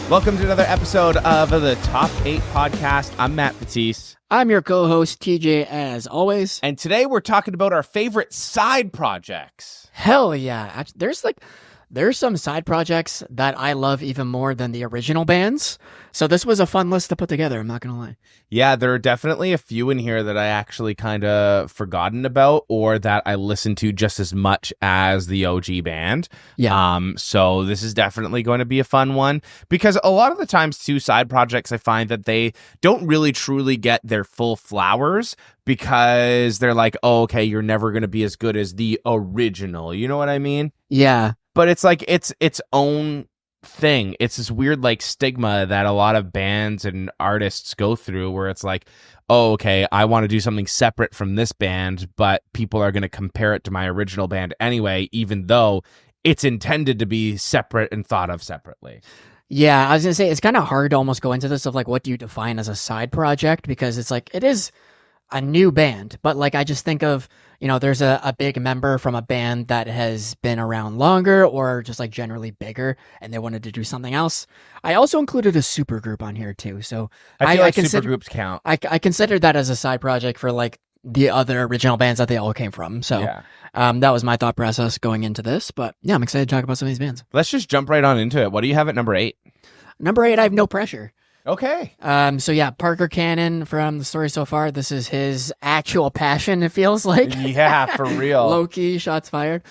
Welcome to another episode of the Top 8 Podcast. I'm Matt Batiste. I'm your co-host, TJ, as always. And today we're talking about our favorite side projects. Hell yeah. There's some side projects that I love even more than the original bands. So this was a fun list to put together, I'm not going to lie. Yeah, there are definitely a few in here that I actually kind of forgotten about or that I listened to just as much as the OG band. Yeah. So this is definitely going to be a fun one because a lot of the times too, side projects, I find that they don't really truly get their full flowers because they're like, oh, okay, you're never going to be as good as the original. You know what I mean? Yeah. But it's like its own thing. It's this weird like stigma that a lot of bands and artists go through where it's like, oh, okay, I want to do something separate from this band, but people are going to compare it to my original band anyway, even though it's intended to be separate and thought of separately. Yeah, I was going to say, it's kind of hard to almost go into this of like, what do you define as a side project? Because it's like, it is a new band, but like, I just think of, there's a big member from a band that has been around longer or just like generally bigger and they wanted to do something else. I also included a supergroup on here too. So I feel like supergroups count. I consider that as a side project for like the other original bands that they all came from. So yeah. That was my thought process going into this, but yeah, I'm excited to talk about some of these bands. Let's just jump right on into it. What do you have at number 8? Number 8, I have No Pressure. Okay. So yeah, Parker Cannon from the story so far. This is his actual passion, it feels like. Yeah, for real. Low-key, shots fired.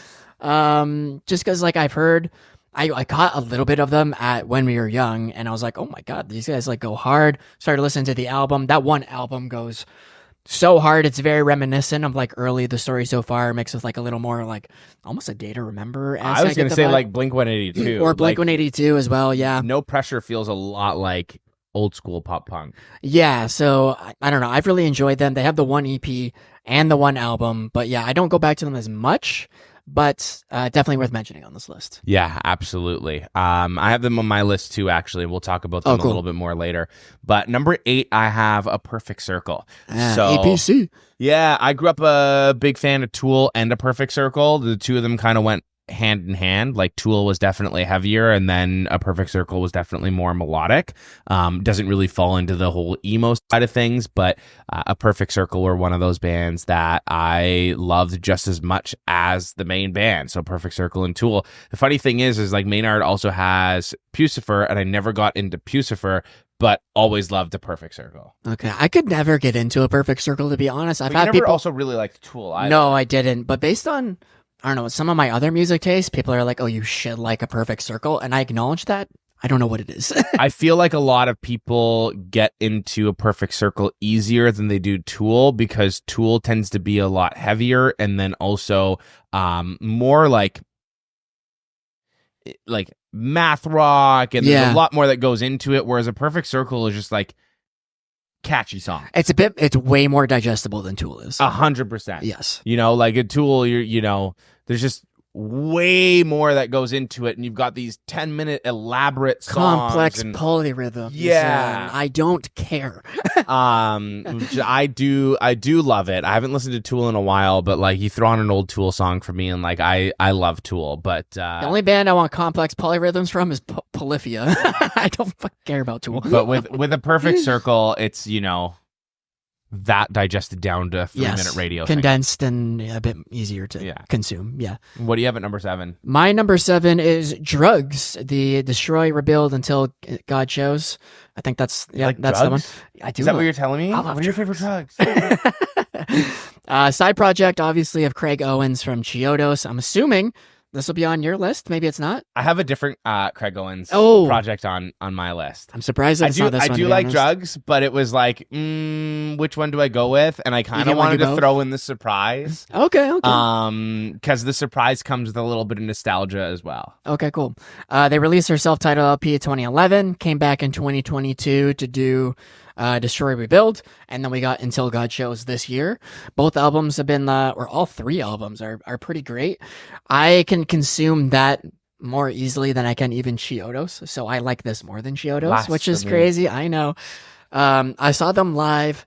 Just because like I've heard, I caught a little bit of them when we were young, and I was like, oh my god, these guys like go hard. Started listening to the album. That one album goes so hard. It's very reminiscent of like early The Story So Far, mixed with like a little more like almost a Day to Remember. I was going to say like Blink-182. Or Blink-182 as well, yeah. No Pressure feels a lot like old school pop punk. Yeah, so I don't know. I've really enjoyed them. They have the one EP and the one album, but yeah, I don't go back to them as much, but definitely worth mentioning on this list. Yeah, absolutely. I have them on my list too, actually. We'll talk about them a little bit more later. But number 8, I have A Perfect Circle. APC. Yeah, I grew up a big fan of Tool and A Perfect Circle. The two of them kind of went hand in hand. Like Tool was definitely heavier and then A Perfect Circle was definitely more melodic. Doesn't really fall into the whole emo side of things, but A Perfect Circle were one of those bands that I loved just as much as the main band. So Perfect Circle and Tool. The funny thing is like Maynard also has Pucifer, and I never got into Pucifer, but always loved A Perfect Circle. Okay, I could never get into A Perfect Circle, to be honest. I've had people also really liked Tool either. No, I didn't. But based on, I don't know, some of my other music tastes, people are like, oh, you should like A Perfect Circle. And I acknowledge that. I don't know what it is. I feel like a lot of people get into A Perfect Circle easier than they do Tool because Tool tends to be a lot heavier and then also more like math rock, and there's a lot more that goes into it, whereas A Perfect Circle is just like catchy song. It's way more digestible than Tool is. 100%. Yes. Like a Tool, there's just way more that goes into it, and you've got these 10-minute elaborate songs, complex polyrhythm. Yeah, I don't care. I do love it. I haven't listened to Tool in a while, but like you throw on an old Tool song for me, and like I love Tool. But the only band I want complex polyrhythms from is Polyphia. I don't care about Tool. But with A Perfect Circle, it's that digested down to a 3-minute radio condensed thing. And a bit easier to consume. Yeah. What do you have at number 7? My number 7 is Drugs, the Destroy, Rebuild Until God Shows. I think that's that's drugs? the one. I do. Is that what you're telling me? What are your favorite drugs? Side project, obviously, of Craig Owens from Chiodos. I'm assuming this will be on your list. Maybe it's not. I have a different Craig Owens project on my list. I'm surprised it's not this one. I do like Drugs, but it was like, which one do I go with? And I kind of wanted to throw in the surprise. Okay. Because the surprise comes with a little bit of nostalgia as well. Okay, cool. They released their self-titled LP in 2011, came back in 2022 to do Destroy, Rebuild, and then we got Until God Shows this year. Both albums have been, or all 3 albums are pretty great. I can consume that more easily than I can even Chiodos, so I like this more than Chiodos, which is crazy. I know. I saw them live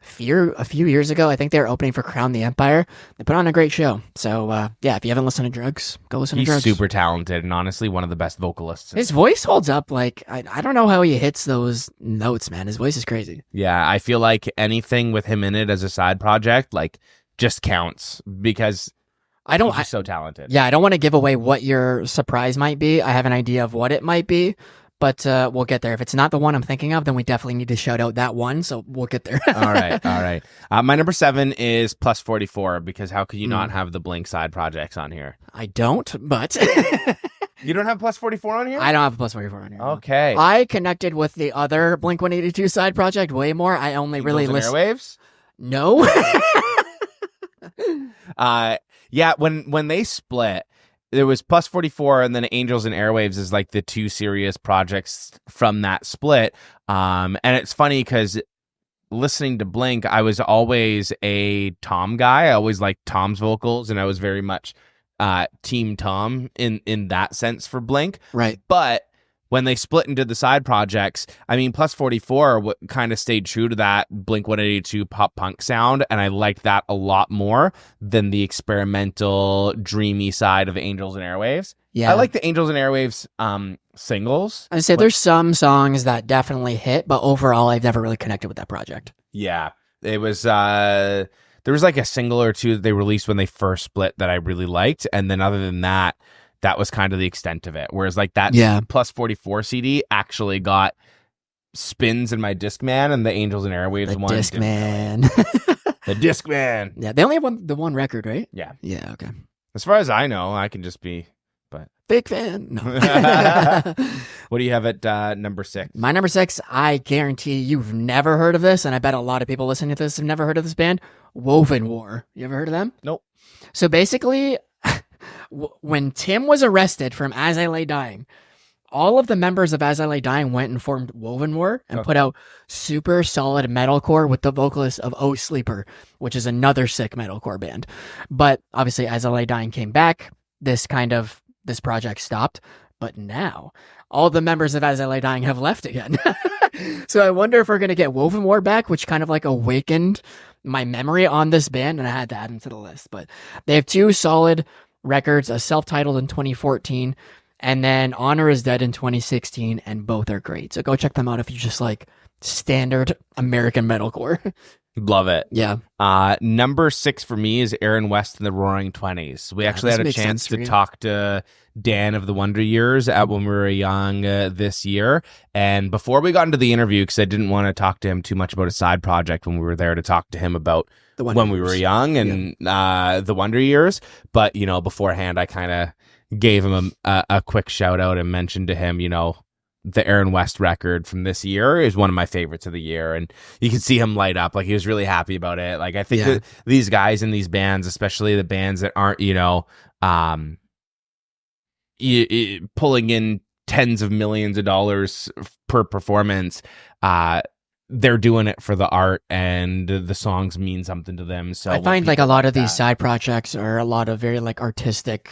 a few years ago. I think they were opening for Crown the Empire. They put on a great show. So yeah, if you haven't listened to Drugs, go listen to Drugs. He's super talented and honestly one of the best vocalists. His voice holds up. Like I don't know how he hits those notes, man. His voice is crazy. Yeah, I feel like anything with him in it as a side project, like, just counts because he's so talented. Yeah, I don't want to give away what your surprise might be. I have an idea of what it might be. But we'll get there. If it's not the one I'm thinking of, then we definitely need to shout out that one. So we'll get there. All right. My number 7 is Plus 44 because how could you not have the Blink side projects on here? I don't, but you don't have Plus 44 on here? I don't have Plus 44 on here. Okay. I connected with the other Blink 182 side project way more. I only really listen. Airwaves? No. Yeah. When they split. There was Plus 44 and then Angels and Airwaves is like the two serious projects from that split. And it's funny because listening to Blink, I was always a Tom guy. I always liked Tom's vocals and I was very much Team Tom in that sense for Blink. Right. But when they split into the side projects, I mean, Plus 44 kind of stayed true to that Blink 182 pop punk sound, and I liked that a lot more than the experimental, dreamy side of Angels and Airwaves. Yeah, I like the Angels and Airwaves singles. I'd say there's some songs that definitely hit, but overall, I've never really connected with that project. Yeah, it was. There was like a single or two that they released when they first split that I really liked, and then other than that. That was kind of the extent of it. Whereas like that Plus 44 CD actually got spins in my Discman and the Angels and Airwaves one. Discman. The Discman. Yeah, they only have the one record, right? Yeah. Yeah, okay. As far as I know, I can just be, but. Big fan. No. What do you have at number 6? My number 6, I guarantee you've never heard of this, and I bet a lot of people listening to this have never heard of this band, Woven War. You ever heard of them? Nope. So basically... when Tim was arrested from As I Lay Dying, all of the members of As I Lay Dying went and formed Woven War and put out super solid metalcore with the vocalist of Oh Sleeper, which is another sick metalcore band. But obviously, As I Lay Dying came back, this project stopped. But now, all the members of As I Lay Dying have left again. So I wonder if we're going to get Woven War back, which kind of like awakened my memory on this band, and I had to add them to the list. But they have 2 solid records, a self-titled in 2014 and then Honor is Dead in 2016, and both are great. So go check them out if you just like standard American metalcore. Love it. Yeah. Number 6 for me is Aaron West and the Roaring Twenties. We actually had a chance to talk to Dan of the Wonder Years at When We Were Young this year. And before we got into the interview, because I didn't want to talk to him too much about a side project when we were there to talk to him about When We Were Young and the Wonder Years. But, you know, beforehand, I kind of gave him a quick shout out and mentioned to him, you know, the Aaron West record from this year is one of my favorites of the year, and you can see him light up. Like, he was really happy about it. Like, I think that these guys in these bands, especially the bands that aren't, you know, pulling in tens of millions of dollars per performance, they're doing it for the art, and the songs mean something to them. So I find like a lot of these side projects are a lot of very like artistic,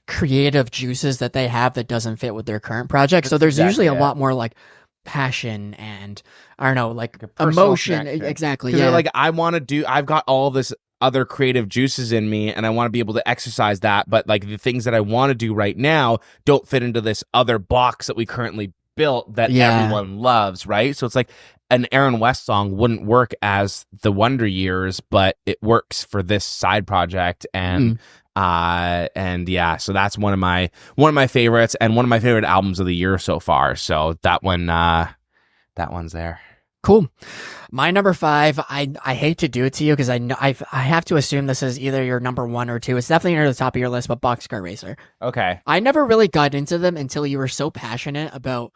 creative juices that they have that doesn't fit with their current project. So there's usually a lot more like passion and I don't know, like emotion. Exactly. Yeah. Like, I've got all this other creative juices in me and I want to be able to exercise that. But like the things that I want to do right now don't fit into this other box that we currently built that everyone loves. Right. So it's like an Aaron West song wouldn't work as the Wonder Years, but it works for this side project. And so that's one of my favorites and one of my favorite albums of the year so far. So that one's there. Cool. My number 5, I hate to do it to you because I have to assume this is either your number 1 or 2. It's definitely near the top of your list, but Boxcar Racer. Okay. I never really got into them until you were so passionate about.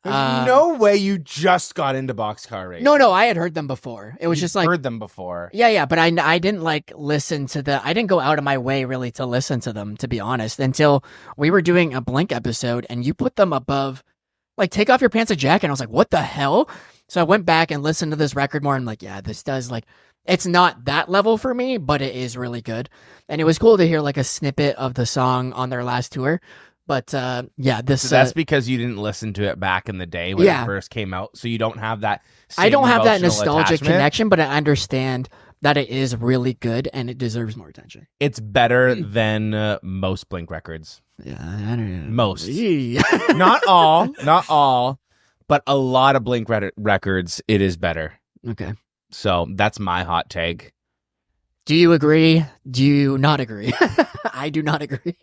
There's no way you just got into Boxcar Racer. No, I had heard them before. It was just like heard them before. Yeah, but I didn't like listen to I didn't go out of my way really to listen to them, to be honest, until we were doing a Blink episode and you put them above like Take Off Your Pants and Jacket, and I was like, what the hell? So I went back and listened to this record more and like, yeah, this does like, it's not that level for me, but it is really good. And it was cool to hear like a snippet of the song on their last tour. But yeah, this So that's because you didn't listen to it back in the day when Yeah. it first came out. So you don't have that. I don't have that emotional nostalgic attachment. connection, but I understand that it is really good and it deserves more attention. It's better than most Blink records. Yeah, I don't know. Most. Yeah. Not all, but a lot of Blink records, it is better. Okay. So that's my hot take. Do you agree? Do you not agree? I do not agree.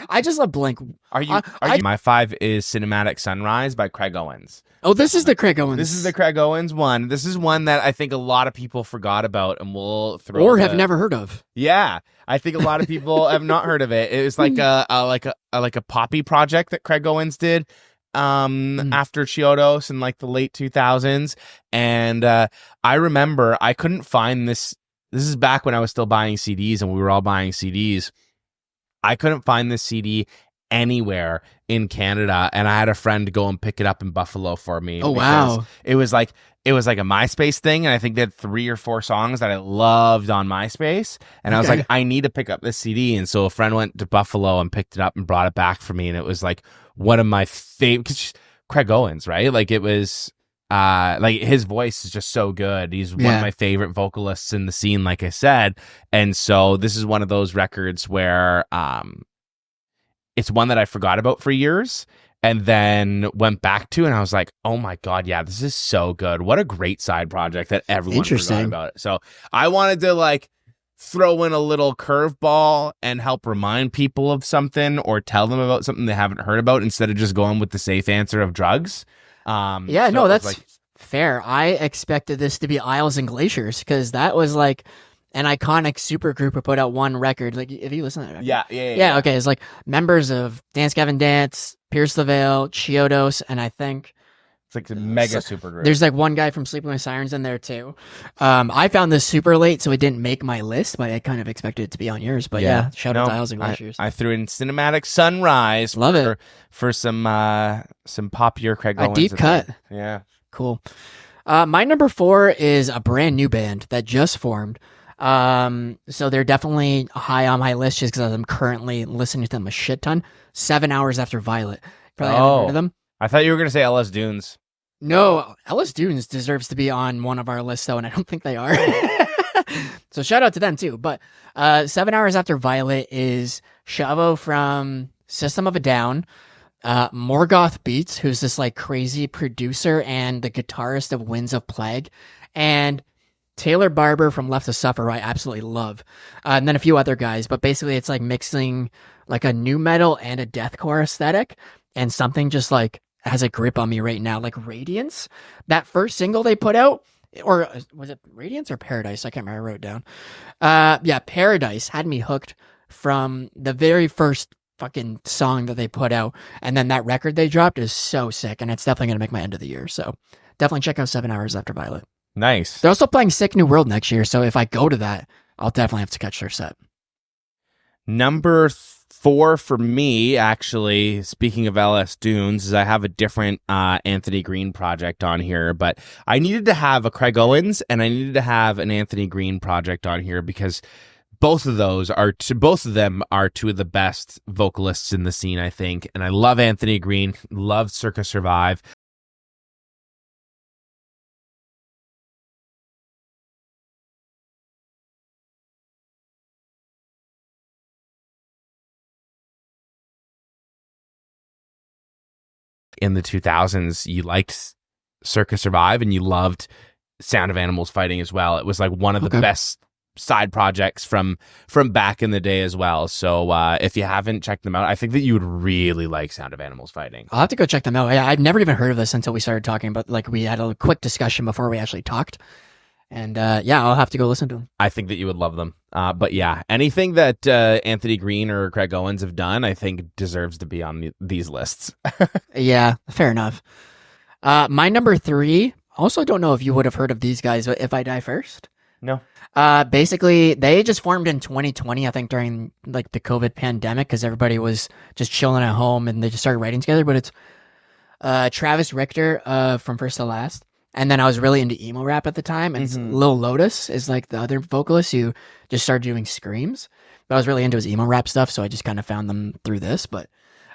I just love Blink. My 5 is Cinematic Sunrise by Craig Owens. Oh, this is the Craig Owens. This is the Craig Owens one. This is one that I think a lot of people forgot about, and we'll throw or have never heard of. Yeah, I think a lot of people have not heard of it. It was like a poppy project that Craig Owens did after Chiodos in like the late 2000s, and I remember I couldn't find this. This is back when I was still buying CDs, and we were all buying CDs. I couldn't find this CD anywhere in Canada, and I had a friend go and pick it up in Buffalo for me. Oh wow! It was like a MySpace thing, and I think they had 3 or 4 songs that I loved on MySpace, and I was like, I need to pick up this CD, and so a friend went to Buffalo and picked it up and brought it back for me, and it was like one of my favorite. Craig Owens, right? Like it was. Like his voice is just so good. He's one of my favorite vocalists in the scene, like I said. And so this is one of those records where it's one that I forgot about for years and then went back to, and I was like, oh my God, yeah, this is so good. What a great side project that everyone forgot about it. So I wanted to like throw in a little curveball and help remind people of something or tell them about something they haven't heard about instead of just going with the safe answer of drugs. That's fair. I expected this to be Isles and Glaciers because that was like an iconic supergroup who put out one record. Like, if you listen to that record. Yeah. Okay, it's like members of Dance Gavin Dance, Pierce the Veil, Chiodos, and I think it's like a mega supergroup. There's like one guy from Sleeping with Sirens in there too. I found this super late, so it didn't make my list, but I kind of expected it to be on yours. But shout out to Isles and Glaciers. I threw in Cinematic Sunrise. Love it for some poppier Craig Owens. A deep cut. Yeah, cool. My number 4 is a brand new band that just formed. So they're definitely high on my list just because I'm currently listening to them a shit ton. 7 Hours After Violet. Probably haven't heard of them. I thought you were gonna say LS Dunes. No, Ellis Dunes deserves to be on one of our lists, though, and I don't think they are. So shout out to them, too. But 7 Hours After Violet is Shavo from System of a Down, Morgoth Beats, who's this like crazy producer and the guitarist of Winds of Plague, and Taylor Barber from Left to Suffer, who I absolutely love, and then a few other guys. But basically, it's like mixing like a new metal and a deathcore aesthetic, and something just like has a grip on me right now, like Radiance. That first single they put out, or was it Radiance or Paradise? I can't remember. I wrote it down. Paradise had me hooked from the very first fucking song that they put out, and then that record they dropped is so sick, and it's definitely gonna make my end of the year. So definitely check out 7 Hours After Violet. Nice. They're also playing Sick New World next year, so if I go to that, I'll definitely have to catch their set. Number 4 for me, actually, speaking of LS Dunes, is I have a different Anthony Green project on here, but I needed to have a Craig Owens and I needed to have an Anthony Green project on here because both of them are 2 of the best vocalists in the scene, I think. And I love Anthony Green, love Circa Survive. In the 2000s, you liked Circa Survive and you loved Sound of Animals Fighting as well. It was like one of the best side projects from back in the day as well. So if you haven't checked them out, I think that you would really like Sound of Animals Fighting. I'll have to go check them out. I've never even heard of this until we started talking, but like we had a quick discussion before we actually talked. And I'll have to go listen to them. I think that you would love them. But yeah, anything that Anthony Green or Craig Owens have done, I think deserves to be on these lists. Yeah, fair enough. My number 3, also don't know if you would have heard of these guys, but If I Die First. No. Basically, they just formed in 2020, I think, during like the COVID pandemic, because everybody was just chilling at home and they just started writing together. But it's Travis Richter from First to Last. And then I was really into emo rap at the time, and Lil Lotus is like the other vocalist who just started doing screams. But I was really into his emo rap stuff, so I just kind of found them through this. But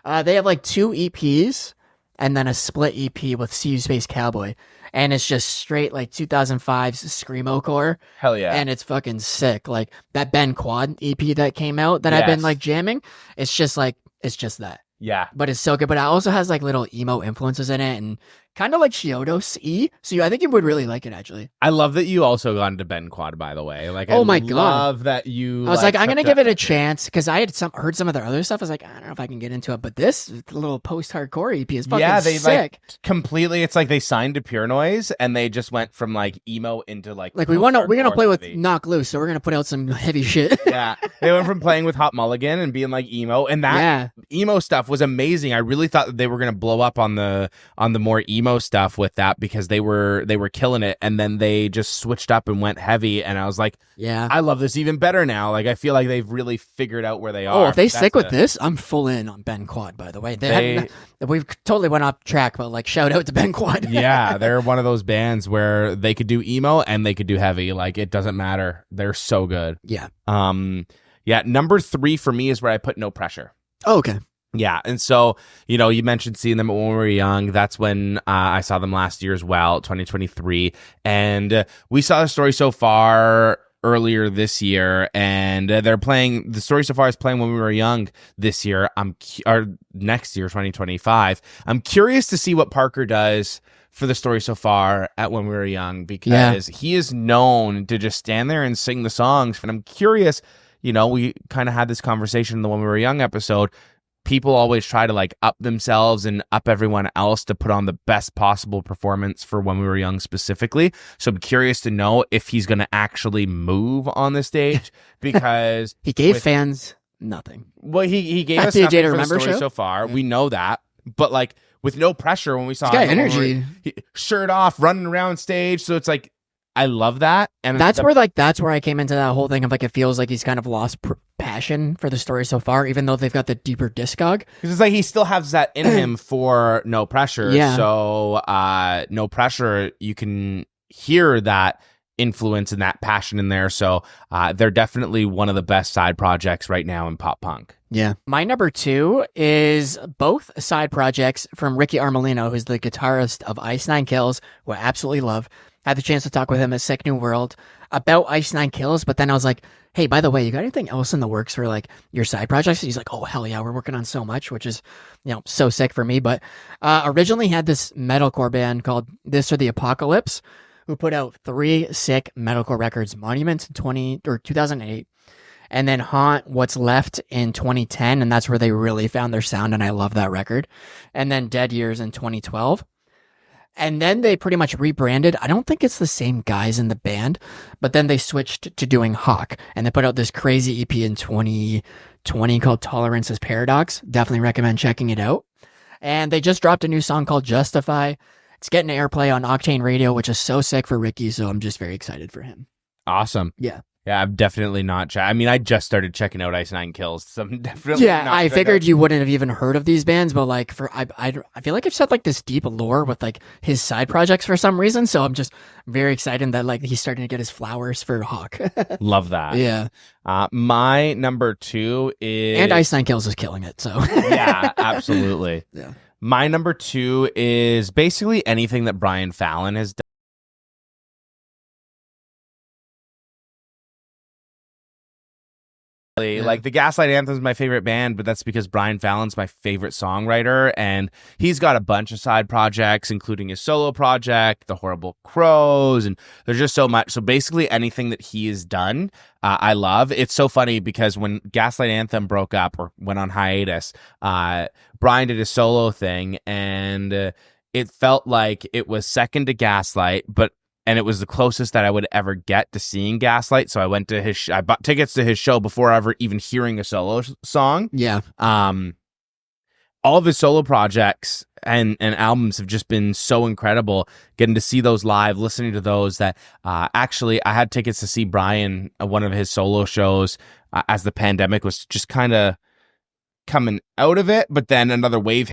They have like 2 EPs and then a split EP with See You Space Cowboy. And it's just straight like 2005's Screamo core. Hell yeah. And it's fucking sick. Like that Ben Quad EP that came out that I've been Yes. like jamming. It's just that. Yeah. But it's so good. But it also has like little emo influences in it and kind of like Chiodos E. So I think you would really like it actually. I love that you also got into Ben Quad, by the way. Like, Oh I my God. love that you. I was like, I'm took gonna that give it a record. chance because I had heard some of their other stuff. I was like, I don't know if I can get into it, but this little post-hardcore EP is fucking They sick. like completely. It's like they signed to Pure Noise and they just went from like emo into like Like we're gonna post-hardcore play with heavy. Knock Loose, so we're gonna put out some heavy shit. Yeah, they went from playing with Hot Mulligan and being like emo, and that Yeah, emo stuff was amazing. I really thought that they were gonna blow up on the more emo stuff with that because they were killing it, and then they just switched up and went heavy, and I was like, yeah. I love this even better now. Like I feel like they've really figured out where they are. Oh, if they That's stick with a- this, I'm full in on Ben Quad. By the way, we've totally went off track, but like shout out to Ben Quad. Yeah, they're one of those bands where they could do emo and they could do heavy. Like it doesn't matter. They're so good. Yeah. Yeah. Number 3 for me is where I put No Pressure. Oh, okay. Yeah, and so you mentioned seeing them when we were young. That's when I saw them last year as well, 2023, and we saw the Story So Far earlier this year, and they're playing. The Story So Far is playing when we were young this year. Or next year, 2025. I'm curious to see what Parker does for the Story So Far at when we were young because he is known to just stand there and sing the songs. And I'm curious. We kind of had this conversation in the When We Were Young episode. People always try to like up themselves and up everyone else to put on the best possible performance for When We Were Young specifically. So I'm curious to know if he's going to actually move on the stage because He gave fans nothing. well, he gave At us the nothing Jada for the Remember Story show? So Far. We know that, but like with No Pressure, when we saw He's got him, energy. shirt off, running around stage. So it's like I love that, and That's where I came into that whole thing of like it feels like he's kind of lost passion for the Story So Far, even though they've got the deeper discog. because it's like he still has that in him for No Pressure. Yeah. So No Pressure, you can hear that influence and that passion in there. So they're definitely one of the best side projects right now in pop punk. Yeah. My number 2 is both side projects from Ricky Armelino, who's the guitarist of Ice Nine Kills, who I absolutely love. I had the chance to talk with him at Sick New World about Ice Nine Kills, but then I was like, hey, by the way, you got anything else in the works for like your side projects? He's like, oh, hell yeah, we're working on so much, which is, so sick for me. But originally had this metalcore band called This or the Apocalypse, who put out 3 sick metalcore records, Monument in 2008, and then Haunt What's Left in 2010, and that's where they really found their sound, and I love that record. And then Dead Years in 2012. And then they pretty much rebranded. I don't think it's the same guys in the band, but then they switched to doing Hawk, and they put out this crazy EP in 2020 called Tolerance is Paradox. Definitely recommend checking it out. And they just dropped a new song called Justify. It's getting airplay on Octane Radio, which is so sick for Ricky, so I'm just very excited for him. Awesome. Yeah. Yeah, I'm definitely not. I just started checking out Ice Nine Kills. So I'm definitely Yeah, not I gonna- figured you wouldn't have even heard of these bands, but like I feel like I've said like this deep lore with like his side projects for some reason, so I'm just very excited that like he's starting to get his flowers for Hawk. Love that. Yeah, My number 2 is and Ice Nine Kills is killing it. So yeah, absolutely. Yeah. My number 2 is basically anything that Brian Fallon has done. Like the Gaslight Anthem is my favorite band, but that's because Brian Fallon's my favorite songwriter, and he's got a bunch of side projects, including his solo project, The Horrible Crows, and there's just so much. So basically anything that he has done, I love. It's so funny because when Gaslight Anthem broke up or went on hiatus, Brian did a solo thing, and it felt like it was second to Gaslight, and it was the closest that I would ever get to seeing Gaslight. So I went to I bought tickets to his show before ever even hearing a solo song. yeah, All of his solo projects and albums have just been so incredible. Getting to see those live, listening to those that actually I had tickets to see Brian at one of his solo shows as the pandemic was just kind of coming out of it. But then another wave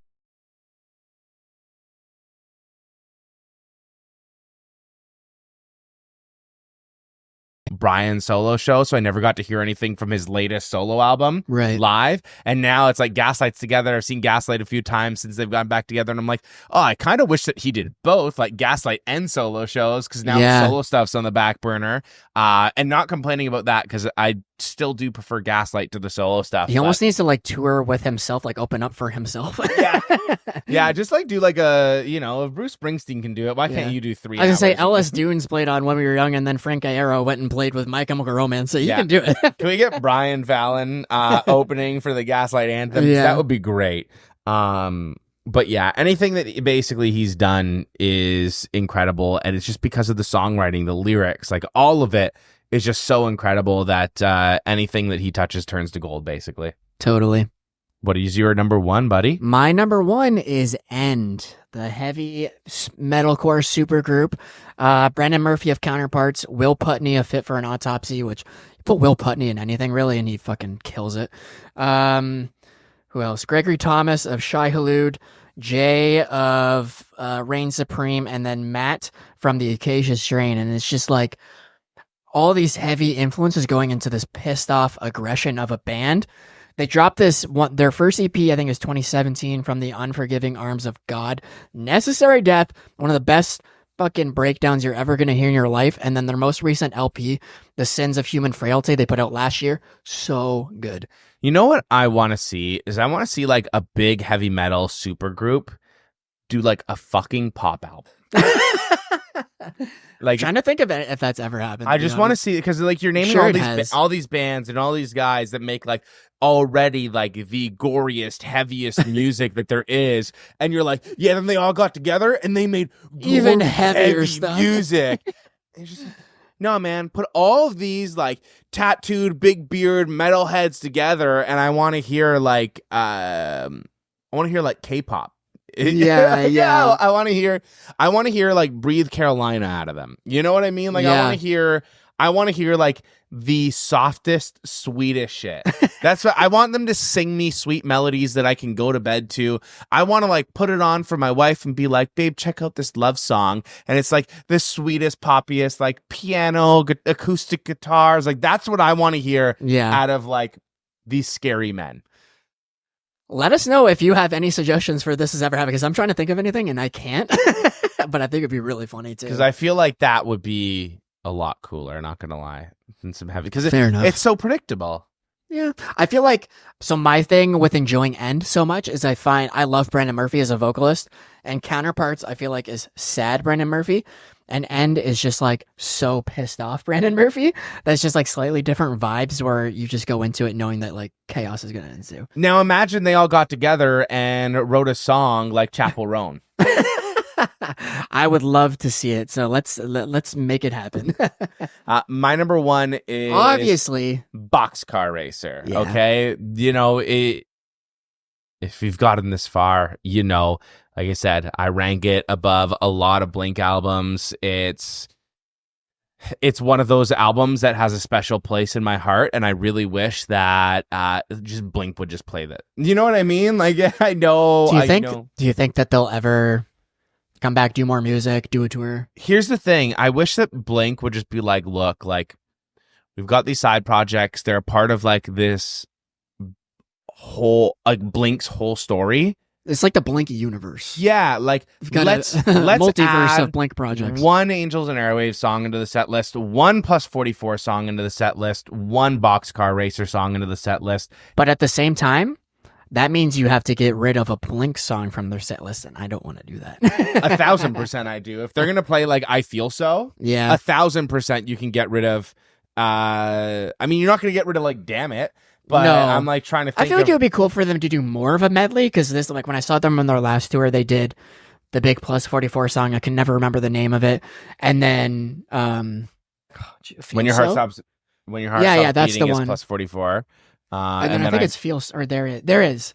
Brian's solo show, so I never got to hear anything from his latest solo album live. And now it's like Gaslight's together. I've seen Gaslight a few times since they've gone back together, and I'm like, oh, I kind of wish that he did both, like Gaslight and solo shows, because now the solo stuff's on the back burner. And not complaining about that, because I still do prefer Gaslight to the solo stuff. He almost needs to like tour with himself, like open up for himself. Yeah, just like do like a, if Bruce Springsteen can do it, why can't you do 3 I was hours? gonna say Ellis Dunes played on When We Were Young, and then Frank Iero went and played with My Chemical Romance, so you can do it. Can we get Brian Fallon opening for the Gaslight anthem? Yeah. That would be great. But yeah, anything that basically he's done is incredible, and it's just because of the songwriting, the lyrics, like all of it is just so incredible that anything that he touches turns to gold, basically. Totally. What is your number 1, buddy? My number 1 is End, the heavy metalcore supergroup. Brendan Murphy of Counterparts, Will Putney of Fit for an Autopsy, which you put Will Putney in anything really, and he fucking kills it. Who else? Gregory Thomas of Shai Hulud, Jay of Reign Supreme, and then Matt from the Acacia Strain. And it's just like all these heavy influences going into this pissed off aggression of a band. They dropped their first EP, I think it was 2017, From the Unforgiving Arms of God. Necessary Death, one of the best fucking breakdowns you're ever going to hear in your life. And then their most recent LP, The Sins of Human Frailty, they put out last year. So good. You know what I want to see is I want to see like a big heavy metal supergroup do like a fucking pop album. Like, trying to think of it if that's ever happened. I just want to see it, because like you're naming all these bands and all these guys that make like already like the goriest, heaviest music that there is, and you're like, yeah, then they all got together and they made even heavier stuff music. It's just, no, man, put all of these like tattooed big beard metalheads together, and I want to hear like K-pop. Yeah. I want to hear like Breathe Carolina out of them. You know what I mean? Like I want to hear like the softest, sweetest shit. That's what I want them to sing me sweet melodies that I can go to bed to. I want to like put it on for my wife and be like, babe, check out this love song. And it's like the sweetest, poppiest, like piano, acoustic guitars. Like that's what I want to hear out of like these scary men. Let us know if you have any suggestions for this has ever happened, because I'm trying to think of anything and I can't. But I think it'd be really funny too. Because I feel like that would be a lot cooler, not gonna lie. Than some heavy, because enough. It's so predictable. Yeah. I feel like, so my thing with enjoying End so much is I love Brendan Murphy as a vocalist, and Counterparts I feel like is sad Brendan Murphy, and End is just like so pissed off Brendan Murphy. That's just like slightly different vibes where you just go into it knowing that like chaos is going to ensue. Now imagine they all got together and wrote a song like Chapel Roan. I would love to see it. So let's make it happen. My number 1 is obviously Boxcar Racer. Yeah. Okay, if you've gotten this far, like I said, I rank it above a lot of Blink albums. It's one of those albums that has a special place in my heart, and I really wish that just Blink would just play that. You know what I mean? Like, I know. Do you think that they'll ever come back, do more music, do a tour? Here's the thing. I wish that Blink would just be like, look, like, we've got these side projects. They're a part of like this whole, like Blink's whole story. It's like the Blink universe. Yeah, like let's multiverse of Blink projects. One Angels and Airwaves song into the set list, one Plus 44 song into the set list, one Boxcar Racer song into the set list. But at the same time, that means you have to get rid of a Blink song from their set list, and I don't want to do that. 1,000% I do. If they're gonna play like I Feel So, 1,000% you can get rid of. I mean, you're not gonna get rid of like Damn It. But no. I'm like trying to think. I feel like it would be cool for them to do more of a medley, because this, like when I saw them on their last tour, they did the big Plus 44 song. I can never remember the name of it. And then When Your Heart Stops that's Beating the is one. Plus 44. And then I think it's Feels, or there is.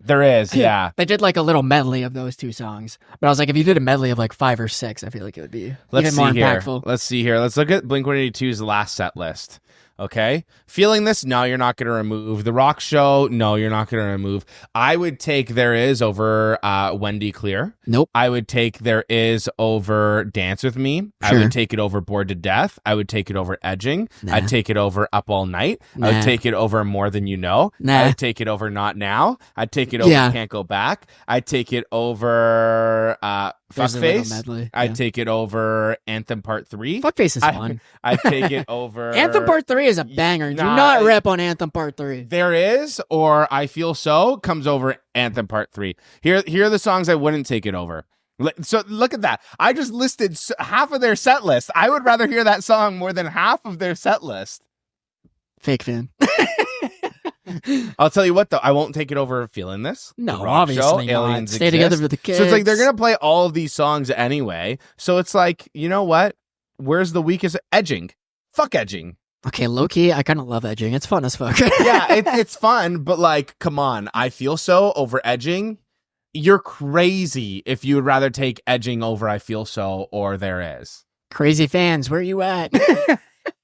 Yeah. They did like a little medley of those two songs. But I was like, if you did a medley of like 5 or 6, I feel like it would be even more impactful. Let's see here. Let's look at Blink-182's last set list. Okay. Feeling This, no, you're not going to remove. The Rock Show, no, you're not going to remove. I would take There Is over Wendy Clear. Nope. I would take There Is over Dance With Me. Sure. I would take it over Bored to Death. I would take it over Edging. Nah. I'd take it over Up All Night. I Nah. would take it over More Than You Know. Nah. I'd take it over Not Now. I'd take it over Yeah. Can't Go Back. I'd take it over There's a little Fuckface. medley, I'd yeah. take it over Anthem Part 3. Fuckface is fun. I'd take it over Anthem Part 3 is a banger. Do Nah, not rip on Anthem Part 3. There Is or I Feel So comes over Anthem Part 3. Here are the songs I wouldn't take it over. So look at that. I just listed half of their set list. I would rather hear that song more than half of their set list. Fake fan. I'll tell you what, though. I won't take it over Feeling This. No, The Rock obviously Show, not. Aliens Stay Exist. Together for the Kids. So it's like they're going to play all of these songs anyway. So it's like, you know what? Where's the weakest? Edging. Fuck Edging. Okay, low-key, I kind of love Edging. It's fun as fuck. Yeah, it's fun, but like, come on. I Feel So over Edging. You're crazy if you would rather take Edging over I Feel So or There Is. Crazy fans, where you at?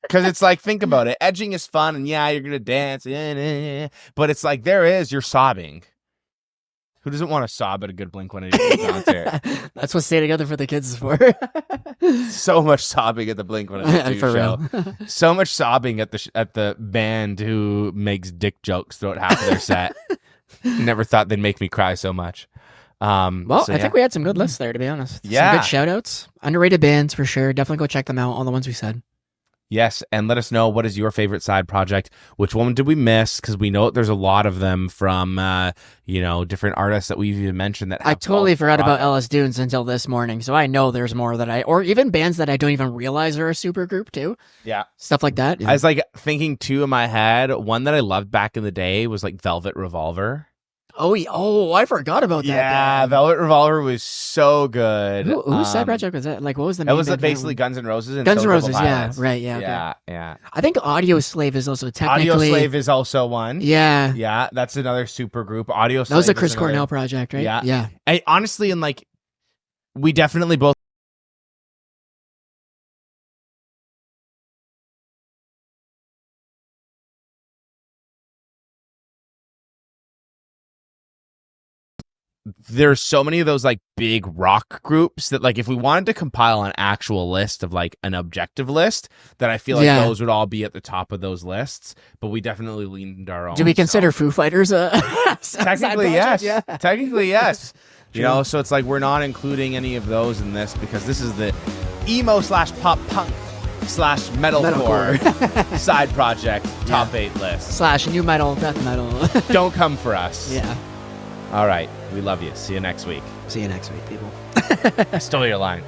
Because it's like, think about it. Edging is fun, and yeah, you're going to dance. But it's like, There Is, you're sobbing. Who doesn't want to sob at a good Blink-182 concert? That's what Stay Together for the Kids is for. So much sobbing at the Blink-182 For show. real. So much sobbing at the band who makes dick jokes throughout half of their set. Never thought they'd make me cry so much. Well, I think we had some good lists there, to be honest. Yeah. Some good shout-outs. Underrated bands, for sure. Definitely go check them out, all the ones we said. Yes, and let us know, what is your favorite side project? Which one did we miss? Because we know there's a lot of them from, different artists that we've even mentioned that have I totally multiple forgot about projects. Ellis Dunes until this morning, so I know there's more or even bands that I don't even realize are a super group too. Yeah. Stuff like that. I was like thinking too in my head, one that I loved back in the day was like Velvet Revolver. Oh, I forgot about that. Yeah, band. Velvet Revolver was so good. Whose side project was that? Like, what was the It name? was of basically Guns N' Roses and Guns N' Stone Temple Roses, yeah, Pilots. right, yeah, okay. Yeah. I think Audio Slave is also technically. Audio Slave is also one. Yeah. Yeah, that's another super group. Audio Slave That was a is Chris another- Cornell project, right? Yeah. Yeah. Honestly, and like, we definitely both. There's so many of those like big rock groups that like if we wanted to compile an actual list of like an objective list, that I feel like Yeah. those would all be at the top of those lists. But we definitely leaned our own. Do we consider so. Foo Fighters a Technically, yes. Yeah. Technically, yes. You True. know, so it's like we're not including any of those in this because this is the emo/pop punk /metalcore side project top 8 list. / new metal, death metal. Don't come for us. Yeah. All right. We love you. See you next week. See you next week, people. Stole your line.